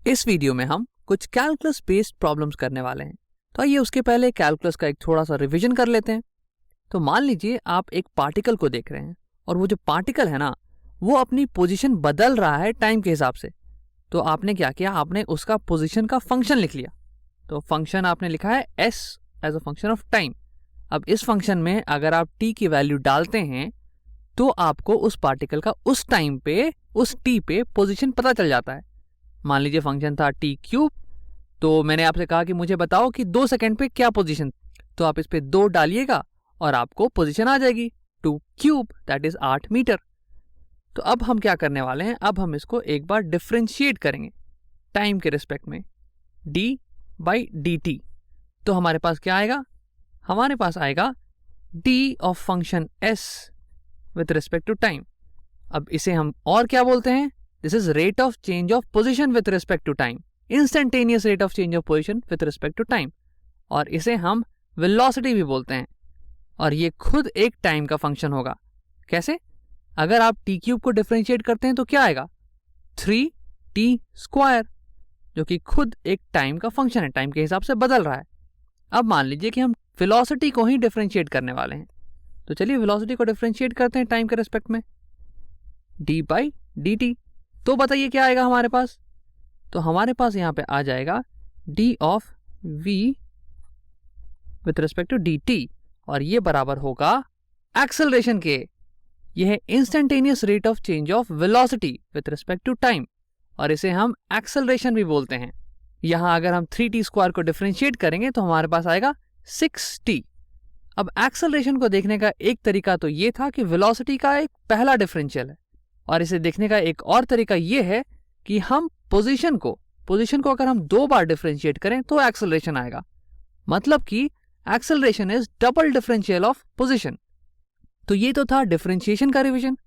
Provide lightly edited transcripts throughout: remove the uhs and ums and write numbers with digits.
इस वीडियो में हम कुछ कैलकुलस बेस्ड प्रॉब्लम्स करने वाले हैं। तो आइए उसके पहले कैलकुलस का एक थोड़ा सा रिवीजन कर लेते हैं। तो मान लीजिए आप एक पार्टिकल को देख रहे हैं और वो जो पार्टिकल है ना, वो अपनी पोजीशन बदल रहा है टाइम के हिसाब से। तो आपने क्या किया, आपने उसका पोजीशन का फंक्शन लिख लिया। तो फंक्शन आपने लिखा है s as a function of time. अब इस फंक्शन में अगर आप t की वैल्यू डालते हैं तो आपको उस पार्टिकल का उस टाइम पे उस t पे पोजीशन पता चल जाता है। मान लीजिए फंक्शन था t क्यूब, तो मैंने आपसे कहा कि मुझे बताओ कि 2 सेकंड पे क्या पोजीशन, तो आप इस पे 2 डालिएगा और आपको पोजीशन आ जाएगी 2 क्यूब, दैट इज 8 मीटर। तो अब हम क्या करने वाले हैं, अब हम इसको एक बार डिफरेंशिएट करेंगे टाइम के रिस्पेक्ट में, d बाई dt। तो हमारे पास क्या आएगा, हमारे पास आएगा d of function s with respect to time. अब इसे हम और क्या बोलते हैं, this is rate of change of position with respect to time, instantaneous rate of change of position with respect to time. और इसे हम वेलोसिटी भी बोलते हैं। और ये खुद एक टाइम का फंक्शन होगा। कैसे, अगर आप टी क्यूब को डिफरेंशिएट करते हैं तो क्या आएगा 3t स्क्वायर, जो कि खुद एक टाइम का फंक्शन है, टाइम के हिसाब से बदल रहा है। अब मान लीजिए कि हम वेलोसिटी को ही डिफरेंशिएट करने वाले हैं। तो चलिए वेलोसिटी को डिफरेंशिएट करते हैं टाइम के रिस्पेक्ट में, d बाई dt। तो बताइए क्या आएगा हमारे पास, तो हमारे पास यहां पे आ जाएगा d of v with respect to dt, और ये बराबर होगा एक्सेलरेशन के। यह है instantaneous rate of change of velocity with respect to time, और इसे हम एक्सेलरेशन भी बोलते हैं। यहां अगर हम 3t स्क्वायर को डिफरेंशिएट करेंगे तो हमारे पास आएगा 6t। अब एक्सेलरेशन को देखने का एक तरीका तो ये था कि वेलोसिटी का एक पहला डिफरेंशियल है, और इसे देखने का एक और तरीका ये है कि हम पोजीशन को अगर हम 2 बार डिफरेंशिएट करें तो एक्सेलरेशन आएगा। मतलब कि acceleration is double differential of position. तो ये तो था डिफरेंशिएशन का रिवीजन।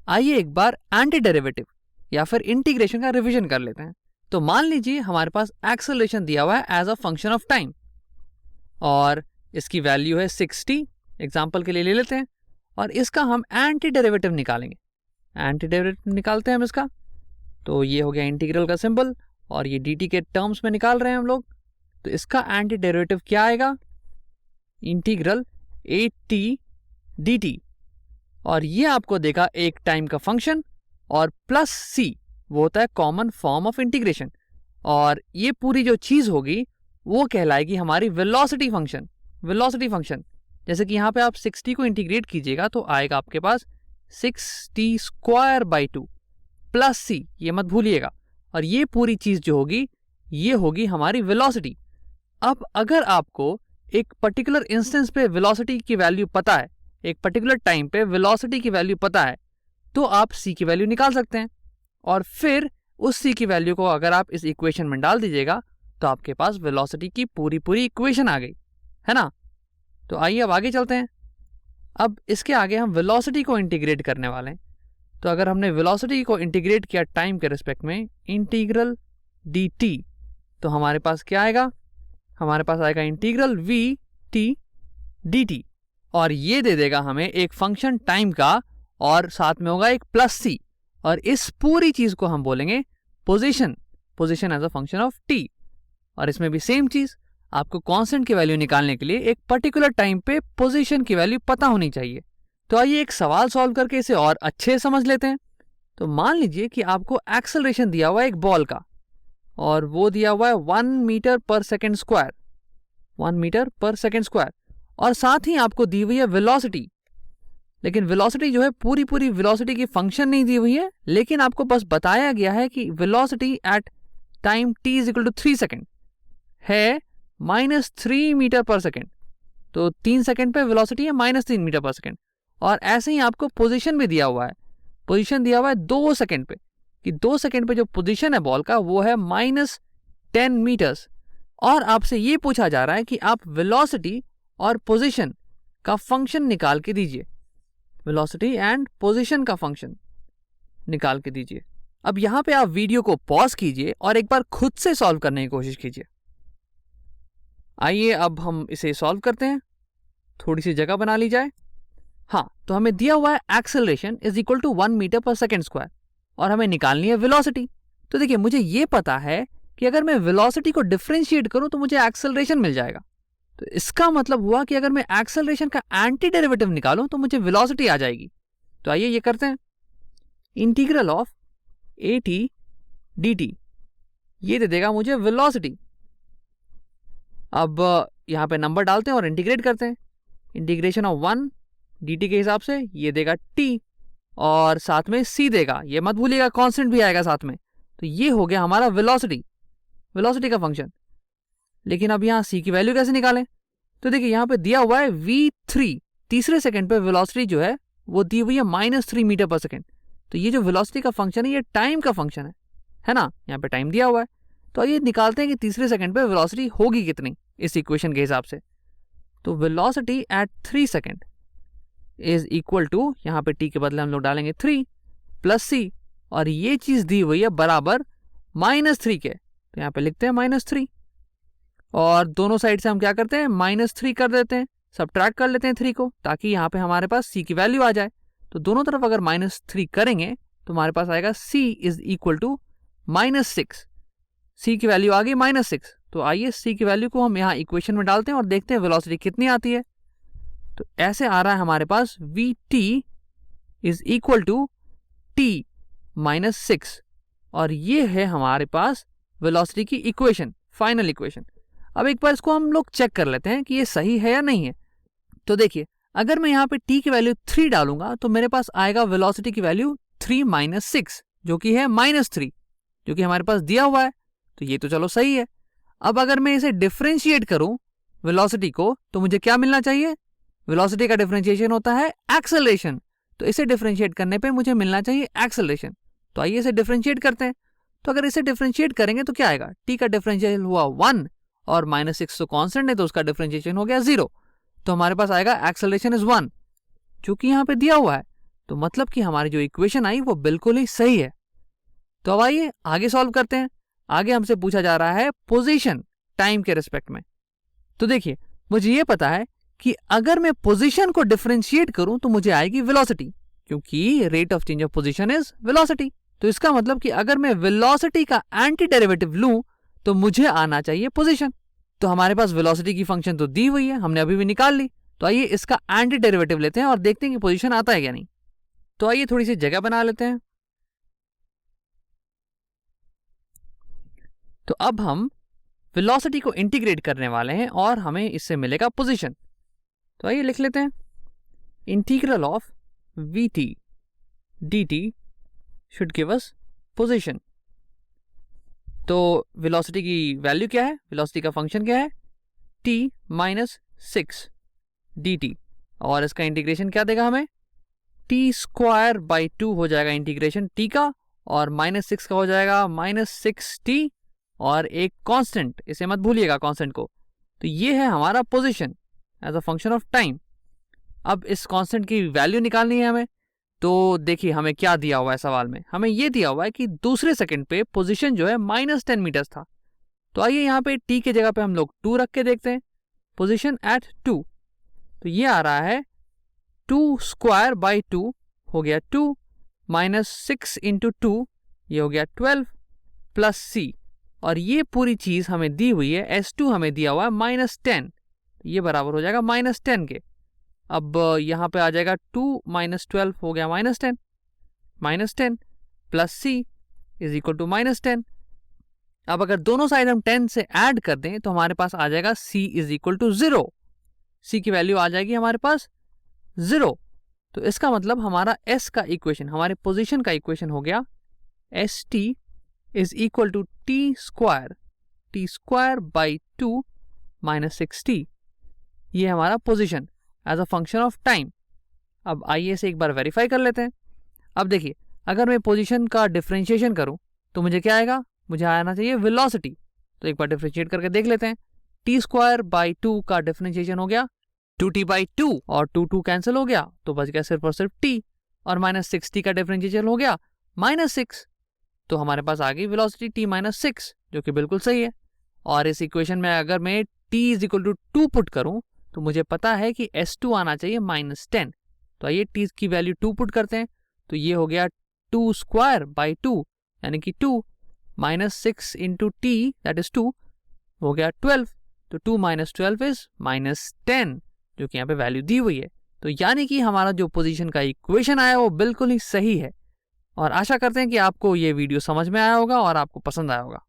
आइए एक बार एंटी डेरिवेटिव या फिर इंटीग्रेशन का रिवीजन कर लेते हैं। तो मान लीजिए हमारे पास एक्सेलरेशन दिया हुआ है as a function of time, और इसकी वैल्यू है 60, एग्जाम्पल के लिए ले लेते हैं, और इसका हम एंटी डेरिवेटिव निकालेंगे। एंटी डेरिवेटिव निकालते हैं हम इसका, तो ये हो गया इंटीग्रल का सिंबल, और ये dt के टर्म्स में निकाल रहे हैं हम लोग। तो इसका एंटी डेरिवेटिव क्या आएगा, इंटीग्रल 8t dt, और ये आपको देगा एक टाइम का फंक्शन, और प्लस c वो होता है कॉमन फॉर्म ऑफ इंटीग्रेशन, और ये पूरी जो चीज होगी वो कहलाएगी हमारी वेलोसिटी फंक्शन। वेलोसिटी फंक्शन जैसे कि यहाँ पे आप 60 को इंटीग्रेट कीजिएगा तो आएगा आपके पास 6t square by 2 plus c, ये मत भूलिएगा, और ये पूरी चीज जो होगी ये होगी हमारी वेलोसिटी। अब अगर आपको एक पर्टिकुलर इंस्टेंस पे वेलोसिटी की वैल्यू पता है, एक पर्टिकुलर टाइम पे वेलोसिटी की वैल्यू पता है, तो आप c की वैल्यू निकाल सकते हैं, और फिर उस c की वैल्यू को अगर आप इस इक्वेशन में डाल दीजिएगा तो आपके पास वेलोसिटी की पूरी इक्वेशन आ गई, है ना। तो आइए अब आगे चलते हैं। अब इसके आगे हम वेलोसिटी को इंटीग्रेट करने वाले हैं। तो अगर हमने वेलोसिटी को इंटीग्रेट किया टाइम के रिस्पेक्ट में, इंटीग्रल dt, तो हमारे पास क्या आएगा, हमारे पास आएगा इंटीग्रल vt dt, और ये दे देगा हमें एक फंक्शन टाइम का, और साथ में होगा एक प्लस c, और इस पूरी चीज को हम बोलेंगे position as a function of t। और इसमें भी सेम चीज, आपको कांस्टेंट की वैल्यू निकालने के लिए एक पर्टिकुलर टाइम पे पोजीशन की वैल्यू पता होनी चाहिए। तो आइए एक सवाल सॉल्व करके इसे और अच्छे समझ लेते हैं। तो मान लीजिए कि आपको एक्सेलरेशन दिया हुआ है एक बॉल का, और वो दिया हुआ है 1 metre per second square, 1 metre per second square, और साथ ही आपको दी हुई है वेलोसिटी। लेकिन वेलोसिटी जो है पूरी वेलोसिटी की फंक्शन नहीं दी हुई है, लेकिन आपको बस बताया गया है कि velocity at time t is equal to 3 second है -3 मीटर पर सेकेंड। तो 3 सेकेंड पे वेलोसिटी है -3 मीटर पर सेकेंड। और ऐसे ही आपको पोजीशन भी दिया हुआ है, पोजीशन दिया हुआ है 2 सेकेंड पे, कि 2 सेकेंड पे जो पोजीशन है बॉल का वो है -10 मीटर्स। और आपसे ये पूछा जा रहा है कि आप वेलोसिटी और पोजीशन का फंक्शन निकाल के दीजिए, वेलोसिटी एंड पोजीशन का फंक्शन निकाल के दीजिए। अब यहां पे आप वीडियो को पॉज कीजिए और एक बार खुद से सॉल्व करने की कोशिश कीजिए। आइए अब हम इसे सॉल्व करते हैं, थोड़ी सी जगह बना ली जाए। हाँ, तो हमें दिया हुआ है acceleration is equal to 1 metre per second square, और हमें निकालनी है वेलोसिटी। तो देखिए मुझे ये पता है कि अगर मैं वेलोसिटी को डिफरेंशिएट करूं तो मुझे एक्सेलरेशन मिल जाएगा। तो इसका मतलब हुआ कि अगर मैं एक्सेलरेशन का एंटी डेरिवेटिव निकालूं तो मुझे वेलोसिटी आ जाएगी। तो आइए ये करते हैं। इंटीग्रल ऑफ AT dt ये दे देगा मुझे वेलोसिटी। अब यहां पे नंबर डालते हैं और इंटीग्रेट करते हैं। इंटीग्रेशन ऑफ 1 dt के हिसाब से ये देगा t और साथ में c देगा, ये मत भूलिएगा कांस्टेंट भी आएगा साथ में। तो ये हो गया हमारा वेलोसिटी का फंक्शन। लेकिन अब यहाँ c की वैल्यू कैसे निकालें? तो देखिए यहाँ पे दिया हुआ है v3, तीसरे सेकंड पे वेलोसिटी जो है वो दी हुई है -3 मीटर पर सेकंड। तो ये जो वेलोसिटी का फंक्शन है ये टाइम का फंक्शन है ना, यहाँ पे टाइम दिया हुआ है। तो ये निकालते हैं कि तीसरे सेकंड पे वेलोसिटी होगी कितनी इस इक्वेशन के हिसाब से। तो velocity at 3 second is equal to, यहाँ पे t के बदले हम लोग डालेंगे 3 प्लस c, और ये चीज दी हुई है बराबर -3 के। तो यहाँ पे लिखते हैं -3 और दोनों साइड से हम क्या करते हैं -3 कर देते हैं, सबट्रैक्ट कर लेते हैं 3 को, ताकि यहाँ पे हमारे पास c की वैल्यू आ जाए। तो दोनों तरफ अगर -3 करेंगे तो हमारे पास आएगा c is equal to -6। c की वैल्यू आ गई -6। तो आइए c की वैल्यू को हम यहाँ इक्वेशन में डालते हैं और देखते हैं वेलोसिटी कितनी आती है। तो ऐसे आ रहा है हमारे पास vt is equal to t -6, और ये है हमारे पास वेलोसिटी की इक्वेशन, फाइनल इक्वेशन। अब एक बार इसको हम लोग चेक कर लेते हैं कि ये सही है या नहीं है। तो देखिए अगर मैं यहाँ पे t की वैल्यू 3 डालूंगा तो मेरे पास आएगा वेलोसिटी की वैल्यू 3 - 6 जो कि है -3, जो कि हमारे पास दिया हुआ है। तो ये तो चलो सही है। अब अगर मैं इसे डिफरेंशिएट करूं वेलोसिटी को तो मुझे क्या मिलना चाहिए? वेलोसिटी का डिफरेंशिएशन होता है एक्सेलरेशन। तो इसे डिफरेंशिएट करने पे मुझे मिलना चाहिए एक्सेलरेशन। तो आइए इसे डिफरेंशिएट करते हैं। तो अगर इसे डिफरेंशिएट करेंगे तो क्या आएगा? t का डिफरेंशिएशन हुआ 1 और -6 तो कांस्टेंट है तो उसका डिफरेंशिएशन हो गया 0। तो हमारे पास आएगा एक्सेलरेशन इज 1, जो कि यहाँ पे दिया हुआ है। तो मतलब कि हमारी जो इक्वेशन आई वो बिल्कुल ही सही है। तो अब आइए आगे सॉल्व करते हैं। आगे हमसे पूछा जा रहा है पोजीशन टाइम के रिस्पेक्ट में। तो देखिए मुझे ये पता है कि अगर मैं पोजीशन को डिफरेंशिएट करूं तो मुझे आएगी वेलोसिटी, क्योंकि rate of change of position is velocity. तो इसका मतलब कि अगर मैं वेलोसिटी का एंटी डेरिवेटिव लूं तो मुझे आना चाहिए पोजीशन। तो हमारे पास वेलोसिटी की फंक्शन तो दी हुई है, हमने अभी भी निकाल ली। तो आइए इसका एंटी डेरिवेटिव लेते हैं और देखते हैं कि पोजीशन आता है या नहीं। तो आइए थोड़ी सी जगह बना लेते हैं। तो अब हम वेलोसिटी को इंटीग्रेट करने वाले हैं और हमें इससे मिलेगा पोजीशन। तो आइए लिख लेते हैं integral of vt dt should give us position. तो वेलोसिटी की वैल्यू क्या है? वेलोसिटी का फंक्शन क्या है? t -6 dt, और इसका इंटीग्रेशन क्या देगा हमें? t² हो जाएगा इंटीग्रेशन t का, और -6 का हो जाएगा -6t, और एक कांस्टेंट, इसे मत भूलिएगा कांस्टेंट को। तो ये है हमारा position as a function of time. अब इस कांस्टेंट की वैल्यू निकालनी है हमें। तो देखिए हमें क्या दिया हुआ है सवाल में, हमें ये दिया हुआ है कि दूसरे सेकंड पे पोजीशन जो है -10 मीटर्स था। तो आइए यहाँ पे t के जगह पे हम लोग 2 रख के देखते हैं, पोजीशन एट 2। तो ये आ रहा है 2² हो गया 2 -6 × 2 ये हो गया 12 प्लस c, और ये पूरी चीज हमें दी हुई है S2 हमें दिया हुआ है -10, ये बराबर हो जाएगा -10 के। अब यहाँ पे आ जाएगा 2 - 12 हो गया -10 plus c is equal to -10। अब अगर दोनों साइड हम 10 से ऐड कर दें तो हमारे पास आ जाएगा c is equal to 0। c की वैल्यू आ जाएगी हमारे पास 0। तो इसका मतलब हमारा s का इक्वेशन, हमारे पोजीशन का इक्वेशन हो गया st is equal to t² by 2 -6t। ये हमारा position as a function of time. अब आइए इसे एक बार वेरीफाई कर लेते हैं। अब देखिए अगर मैं पोजीशन का डिफरेंशिएशन करूं तो मुझे क्या आएगा? मुझे आना चाहिए वेलोसिटी। तो एक बार डिफरेंशिएट करके देख लेते हैं। t² by 2 का डिफरेंशिएशन हो गया 2t by 2, और 2 कैंसिल हो गया तो बच गया सिर्फ और सिर्फ t, और -6t का डिफरेंशिएशन हो गया -6। तो हमारे पास आ गई वेलोसिटी t -6, जो कि बिल्कुल सही है। और इस इक्वेशन में अगर मैं t is equal to 2 put करूं तो मुझे पता है कि S2 आना चाहिए -10। तो आइए t की वैल्यू 2 पुट करते हैं। तो ये हो गया 2² by 2 यानी कि 2 -6 इंटू टी दैट इज 2 हो गया 12। तो 2 - 12 इज -10, जो कि यहाँ पे वैल्यू दी हुई है। तो यानी कि हमारा जो पोजीशन का इक्वेशन आया वो बिल्कुल ही सही है। और आशा करते हैं कि आपको ये वीडियो समझ में आया होगा और आपको पसंद आया होगा।